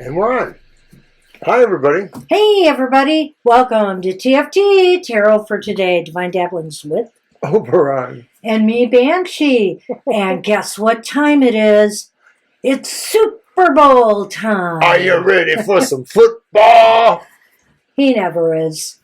And we're on. Hi, everybody. Hey, everybody. Welcome to TFT, Tarot for Today, Divine Dabblings with Oberon. and me, Banshee. And guess what time it is? It's Super Bowl time. Are you ready for some football? He never is.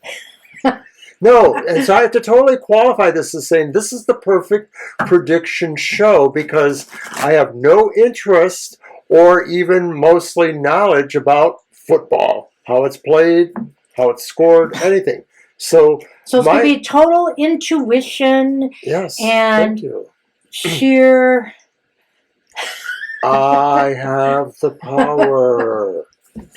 No, and so I have to totally qualify this as saying this is the perfect prediction show because I have no interest or even mostly knowledge about football, how it's played, how it's scored, anything. So it's going to be total intuition. Yes, and thank you. Sheer. I have the power.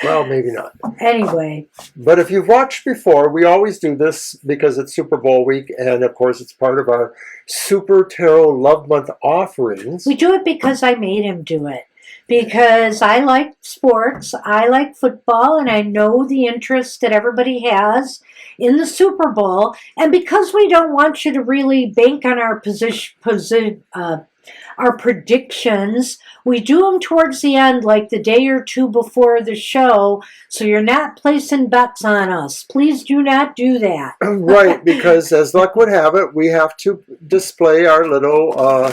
Well, maybe not. Anyway. But if you've watched before, we always do this because it's Super Bowl week, and of course it's part of our Super Tarot Love Month offerings. We do it because I made him do it. Because I like sports, I like football, and I know the interest that everybody has in the Super Bowl. And because we don't want you to really bank on our our predictions, we do them towards the end, like the day or two before the show, so you're not placing bets on us. Please do not do that. Right, because as luck would have it, we have to display our little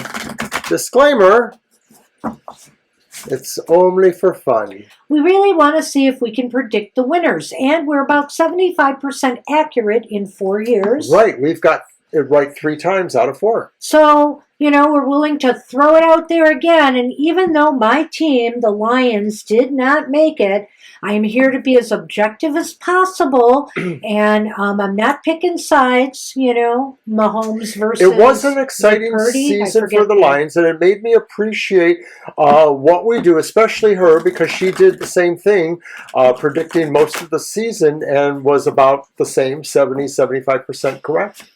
disclaimer. It's only for fun. We really want to see if we can predict the winners, and we're about 75% accurate in 4 years. Right, we've got it right 3 times out of 4. So, we're willing to throw it out there again, and even though my team, the Lions, did not make it, I am here to be as objective as possible, and I'm not picking sides, Mahomes versus It was an exciting season for the Lions, and it made me appreciate what we do, especially her, because she did the same thing, predicting most of the season, and was about the same, 70-75% correct.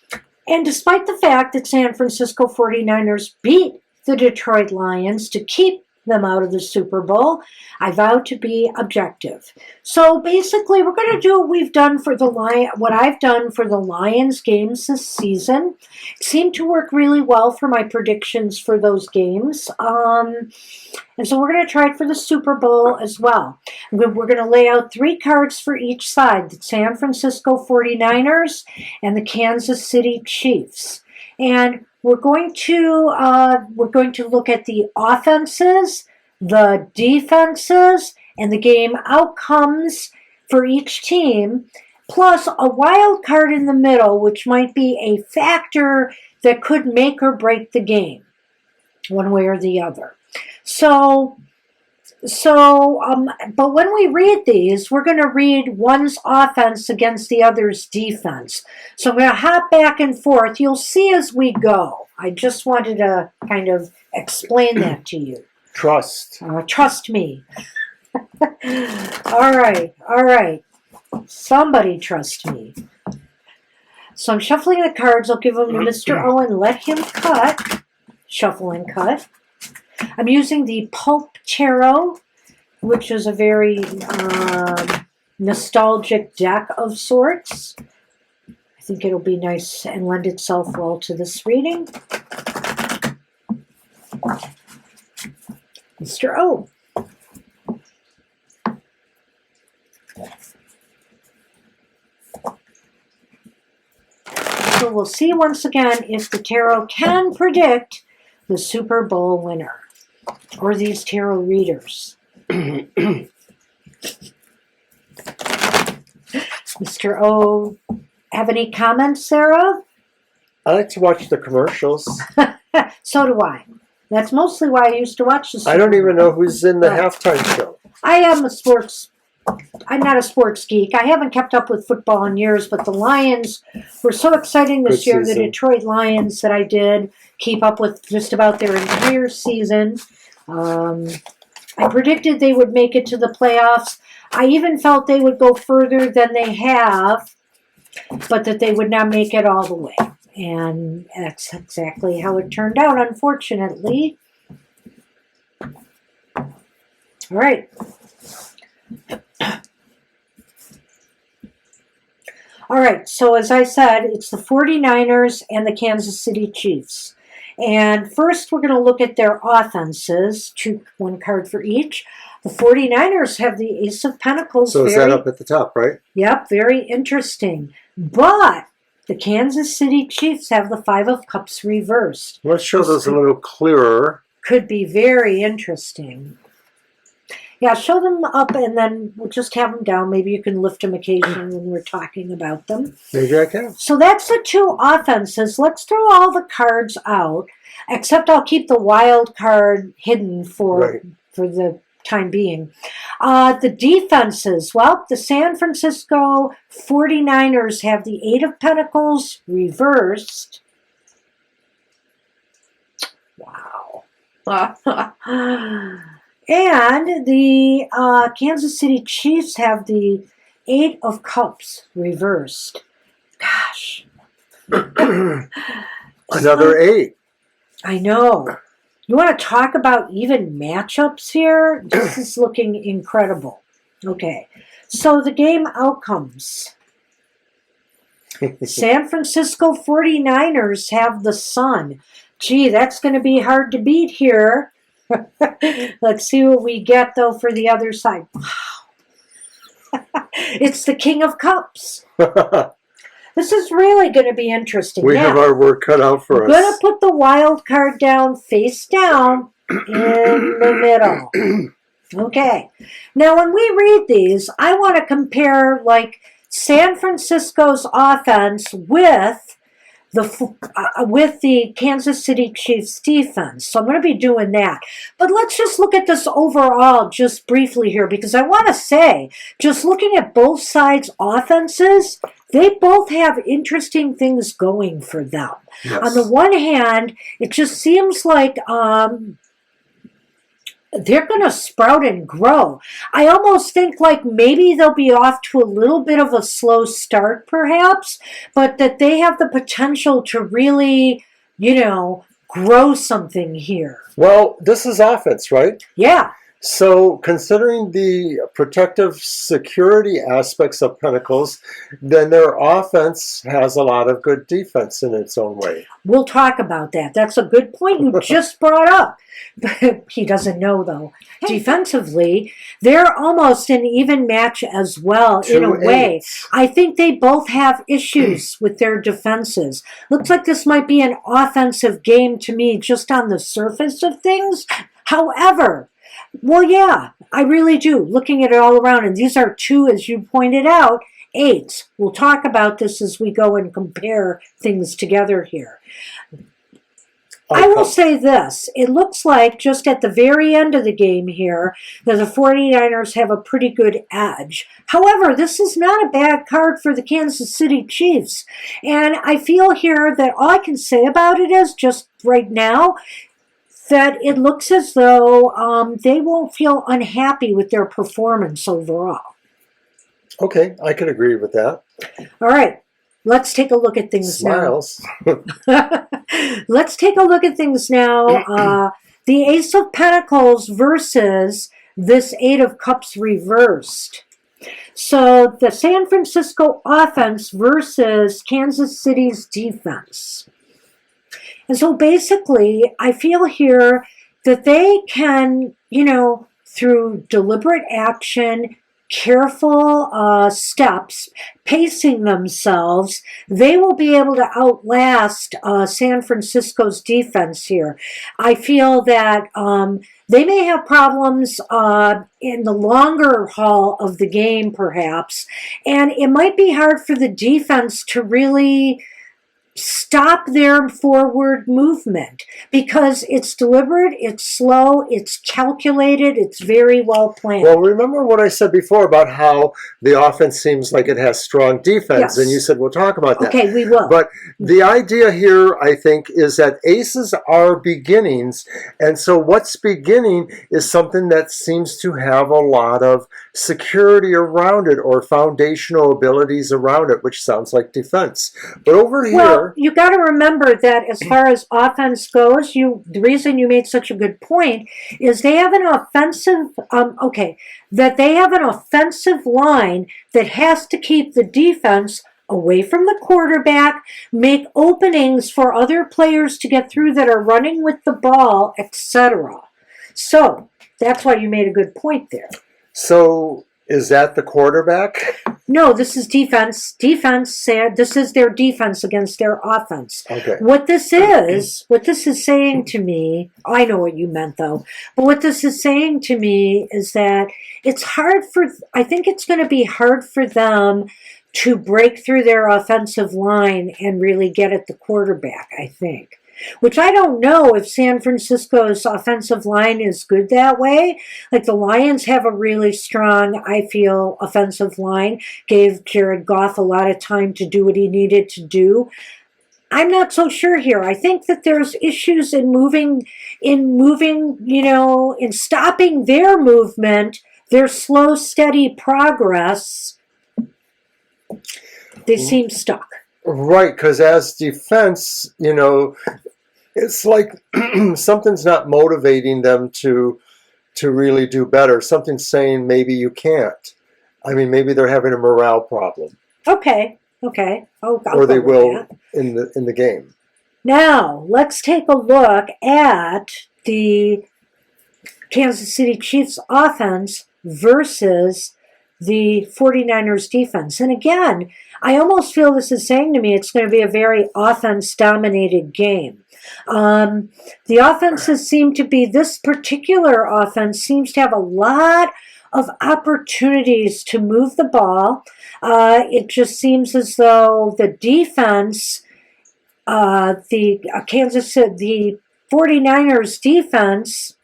And despite the fact that San Francisco 49ers beat the Detroit Lions to keep them out of the Super Bowl, I vowed to be objective. So basically, we're going to do what we've done for what I've done for the Lions games this season. It seemed to work really well for my predictions for those games. And so we're going to try it for the Super Bowl as well. We're going to lay out 3 cards for each side, the San Francisco 49ers and the Kansas City Chiefs. And we're going to look at the offenses, the defenses, and the game outcomes for each team, plus a wild card in the middle, which might be a factor that could make or break the game, one way or the other. But when we read these, we're going to read one's offense against the other's defense. So I'm going to hop back and forth. You'll see as we go. I just wanted to kind of explain that to you. Trust. Trust me. All right. Somebody trust me. So I'm shuffling the cards. I'll give them to Mr. Owen. Let him cut. Shuffle and cut. I'm using the Pulp Tarot, which is a very nostalgic deck of sorts. I think it'll be nice and lend itself well to this reading. Mr. O. So we'll see once again if the tarot can predict the Super Bowl winner, or these tarot readers. Mr. O, have any comments, Sarah? I like to watch the commercials. So do I. That's mostly why I used to watch the Super Bowl. I don't even know who's in the halftime show. I'm not a sports geek. I haven't kept up with football in years, but the Lions were so exciting this year, the Detroit Lions, that I did keep up with just about their entire season. I predicted they would make it to the playoffs. I even felt they would go further than they have, but that they would not make it all the way. And that's exactly how it turned out, unfortunately. All right. All right, so as I said, it's the 49ers and the Kansas City Chiefs. And first, we're going to look at their offenses, one card for each. The 49ers have the Ace of Pentacles. So is that up at the top, right? Yep, very interesting. But the Kansas City Chiefs have the Five of Cups reversed. Let's show those a little clearer. Could be very interesting. Yeah, show them up and then we'll just have them down. Maybe you can lift them occasionally when we're talking about them. Maybe I can. So that's the two offenses. Let's throw all the cards out, except I'll keep the wild card hidden for the time being. The defenses, well, the San Francisco 49ers have the Eight of Pentacles reversed. Wow. And the Kansas City Chiefs have the Eight of Cups reversed. Gosh. Another 8. I know. You want to talk about even matchups here? This is looking incredible. Okay. So the game outcomes. San Francisco 49ers have the Sun. Gee, that's going to be hard to beat here. Let's see what we get, though, for the other side. Wow. It's the King of Cups. This is really going to be interesting. We have our work cut out for us. I'm going to put the wild card down, face down, in the middle. Okay. Now, when we read these, I want to compare, like, San Francisco's offense with the Kansas City Chiefs defense. So I'm going to be doing that. But let's just look at this overall just briefly here, because I want to say, just looking at both sides' offenses, they both have interesting things going for them. Yes. On the one hand, it just seems like they're going to sprout and grow. I almost think like maybe they'll be off to a little bit of a slow start perhaps, but that they have the potential to really, grow something here. Well, this is offense, right? Yeah. So considering the protective security aspects of Pentacles, then their offense has a lot of good defense in its own way. We'll talk about that. That's a good point you just brought up. He doesn't know, though. Defensively, they're almost an even match as well, in a way. I think they both have issues with their defenses. Looks like this might be an offensive game to me, just on the surface of things. However, well, yeah, I really do, looking at it all around. And these are two, as you pointed out, 8s. We'll talk about this as we go and compare things together here. I will say this. It looks like just at the very end of the game here that the 49ers have a pretty good edge. However, this is not a bad card for the Kansas City Chiefs. And I feel here that all I can say about it is, just right now, that it looks as though they won't feel unhappy with their performance overall. Okay, I can agree with that. All right, let's take a look at things Smiles. now. Let's take a look at things now. The Ace of Pentacles versus this Eight of Cups reversed. So the San Francisco offense versus Kansas City's defense. And so basically, I feel here that they can, through deliberate action, careful steps, pacing themselves, they will be able to outlast San Francisco's defense here. I feel that they may have problems in the longer haul of the game, perhaps, and it might be hard for the defense to really stop their forward movement because it's deliberate, it's slow, it's calculated, it's very well planned. Well, remember what I said before about how the offense seems like it has strong defense, Yes. and you said we'll talk about that. Okay, we will. But the idea here, I think, is that aces are beginnings, and so what's beginning is something that seems to have a lot of security around it or foundational abilities around it, which sounds like defense. But over here, you got to remember that as far as offense goes, the reason you made such a good point is they have an offensive, that they have an offensive line that has to keep the defense away from the quarterback, make openings for other players to get through that are running with the ball, etc. So that's why you made a good point there. So is that the quarterback? No, this is defense. Defense said this is their defense against their offense. Okay. What this is saying to me, I know what you meant though, but what this is saying to me is that I think it's going to be hard for them to break through their offensive line and really get at the quarterback, I think. Which I don't know if San Francisco's offensive line is good that way. Like the Lions have a really strong, I feel, offensive line. Gave Jared Goff a lot of time to do what he needed to do. I'm not so sure here. I think that there's issues in stopping their movement, their slow, steady progress. They seem stuck. Right, because as defense, it's like something's not motivating them to really do better. Something's saying maybe you can't. I mean, maybe they're having a morale problem. Okay. Or they will in the game. Now, let's take a look at the Kansas City Chiefs offense versus the 49ers defense. And again, I almost feel this is saying to me it's going to be a very offense-dominated game. The offenses this particular offense seems to have a lot of opportunities to move the ball. It just seems as though the defense, the 49ers defense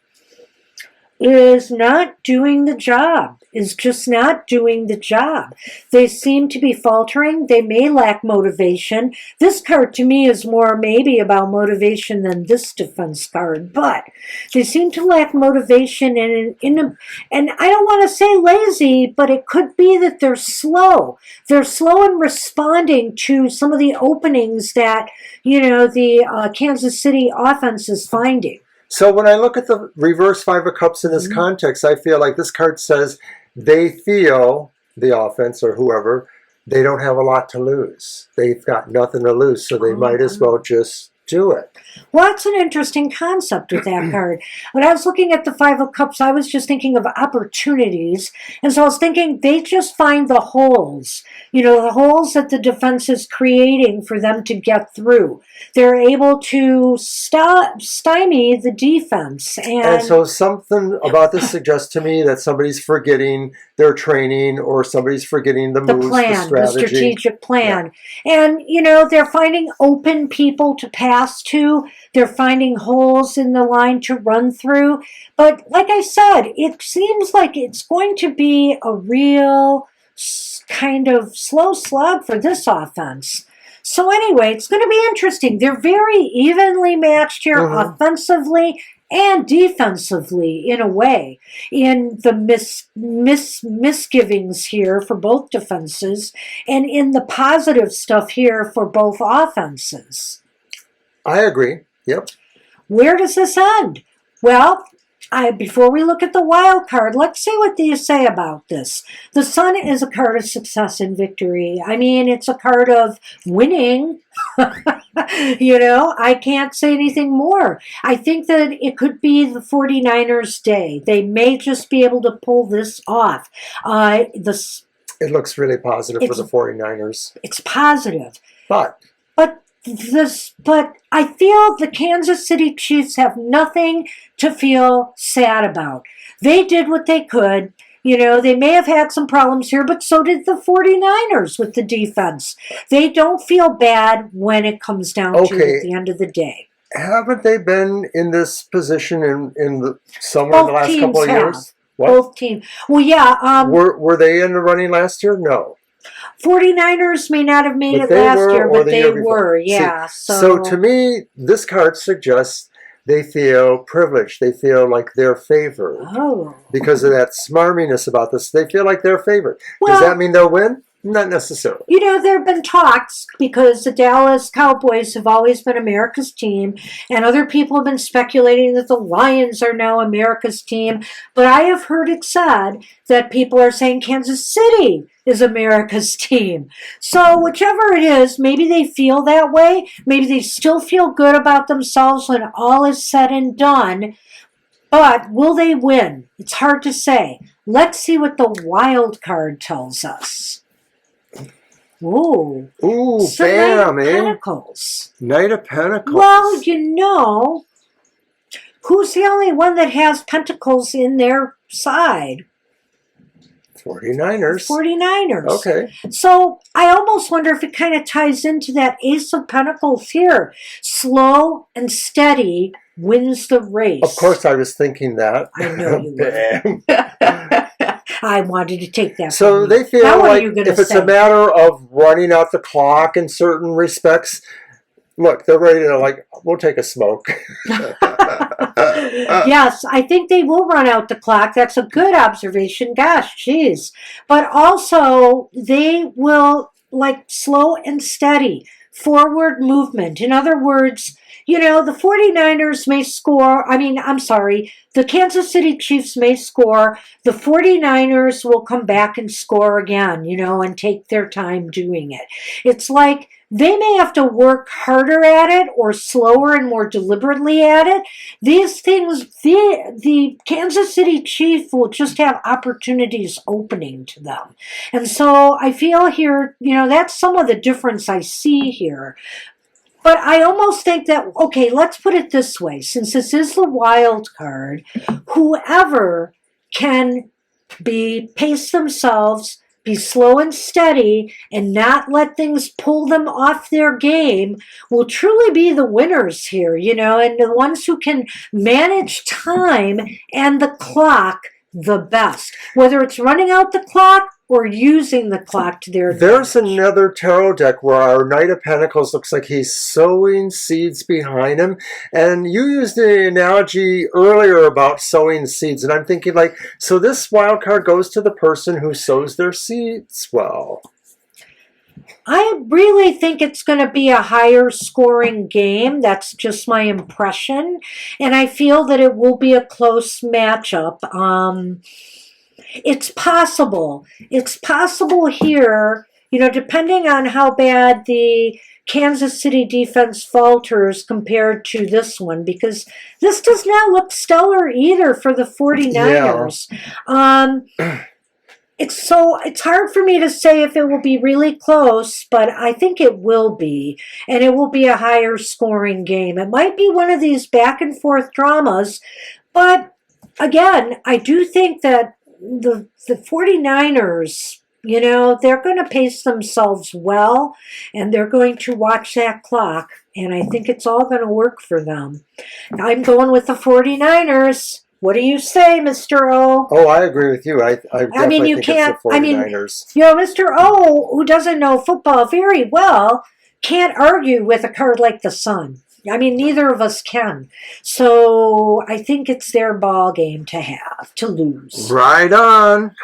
is not doing the job, is just not doing the job. They seem to be faltering. They may lack motivation. This card to me is more maybe about motivation than this defense card, but they seem to lack motivation and I don't want to say lazy, but it could be that they're slow. They're slow in responding to some of the openings that, the Kansas City offense is finding. So when I look at the reverse Five of Cups in this context, I feel like this card says they feel, the offense or whoever, they don't have a lot to lose. They've got nothing to lose, so they might as well just do it. Well, that's an interesting concept with that card. When I was looking at the Five of Cups, I was just thinking of opportunities. And so I was thinking they just find the holes, the holes that the defense is creating for them to get through. They're able to stymie the defense. And so something about this suggests to me that somebody's forgetting their training or somebody's forgetting the moves, the strategy. The strategic plan. Yeah. And, they're finding open people to pass to. They're finding holes in the line to run through. But like I said, it seems like it's going to be a real kind of slow slog for this offense. So anyway, it's going to be interesting. They're very evenly matched here offensively and defensively in a way. In the misgivings here for both defenses and in the positive stuff here for both offenses. I agree. Yep. Where does this end? Well, before we look at the wild card, let's see what these say about this. The Sun is a card of success and victory. I mean, it's a card of winning. I can't say anything more. I think that it could be the 49ers' day. They may just be able to pull this off. It looks really positive for the 49ers. It's positive. But I feel the Kansas City Chiefs have nothing to feel sad about. They did what they could. They may have had some problems here, but so did the 49ers with the defense. They don't feel bad when it comes down to it at the end of the day. Haven't they been in this position somewhere in the last couple of years? What? Both teams. Well, yeah. Were they in the running last year? No. 49ers may not have made it last year, but they were, yeah. So to me, this card suggests they feel privileged. They feel like they're favored. Oh. Because of that smarminess about this. They feel like they're favored. Well, does that mean they'll win? Not necessarily. You know, there have been talks because the Dallas Cowboys have always been America's team, and other people have been speculating that the Lions are now America's team. But I have heard it said that people are saying Kansas City is America's team. So whichever it is, maybe they feel that way. Maybe they still feel good about themselves when all is said and done. But will they win? It's hard to say. Let's see what the wild card tells us. Ooh, bam, Knight of Pentacles. Knight of Pentacles. Well, you know, who's the only one that has pentacles in their side? 49ers. 49ers. Okay. So I almost wonder if it kind of ties into that Ace of Pentacles here. Slow and steady wins the race. Of course, I was thinking that. I know you were. I wanted to take that. So they feel now like if it's a matter of running out the clock in certain respects, look, they're ready to like, we'll take a smoke. Yes, I think they will run out the clock. That's a good observation. Gosh, geez. But also, they will like slow and steady forward movement. In other words, you know, the 49ers may score. The Kansas City Chiefs may score. The 49ers will come back and score again, you know, and take their time doing it. It's like they may have to work harder at it or slower and more deliberately at it. These things, the Kansas City Chiefs will just have opportunities opening to them. And so I feel here, you know, that's some of the difference I see here. But I almost think that, okay, let's put it this way. Since this is the wild card, whoever can pace themselves, be slow and steady, and not let things pull them off their game will truly be the winners here, you know, and the ones who can manage time and the clock the best, whether it's running out the clock or using the clock to their advantage. There's another tarot deck where our Knight of Pentacles looks like he's sowing seeds behind him. And you used the analogy earlier about sowing seeds. And I'm thinking like, so this wild card goes to the person who sows their seeds well. I really think it's going to be a higher scoring game. That's just my impression. And I feel that it will be a close matchup. It's possible. It's possible here, you know, depending on how bad the Kansas City defense falters compared to this one, because this does not look stellar either for the 49ers. Yeah. It's hard for me to say if it will be really close, but I think it will be, and it will be a higher scoring game. It might be one of these back and forth dramas, but again, I do think that the 49ers, you know, they're going to pace themselves well, and they're going to watch that clock, and I think it's all going to work for them. I'm going with the 49ers. What do you say, Mr. O? Oh, I agree with you. I definitely think it's the 49ers. You know, Mr. O, who doesn't know football very well, can't argue with a card like the Sun. I mean, neither of us can. So I think it's their ball game to lose. Right on.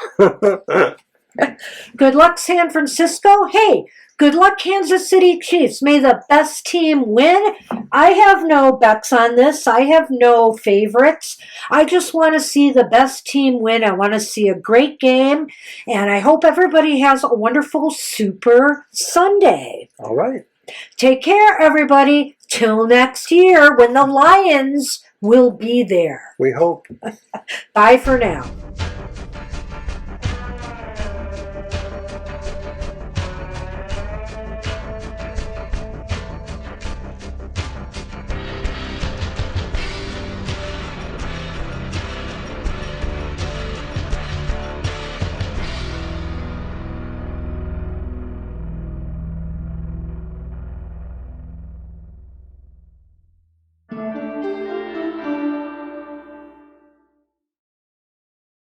Good luck, San Francisco. Hey, good luck, Kansas City Chiefs. May the best team win. I have no bets on this. I have no favorites. I just want to see the best team win. I want to see a great game. And I hope everybody has a wonderful Super Sunday. All right. Take care, everybody. Till next year when the Lions will be there. We hope. Bye for now.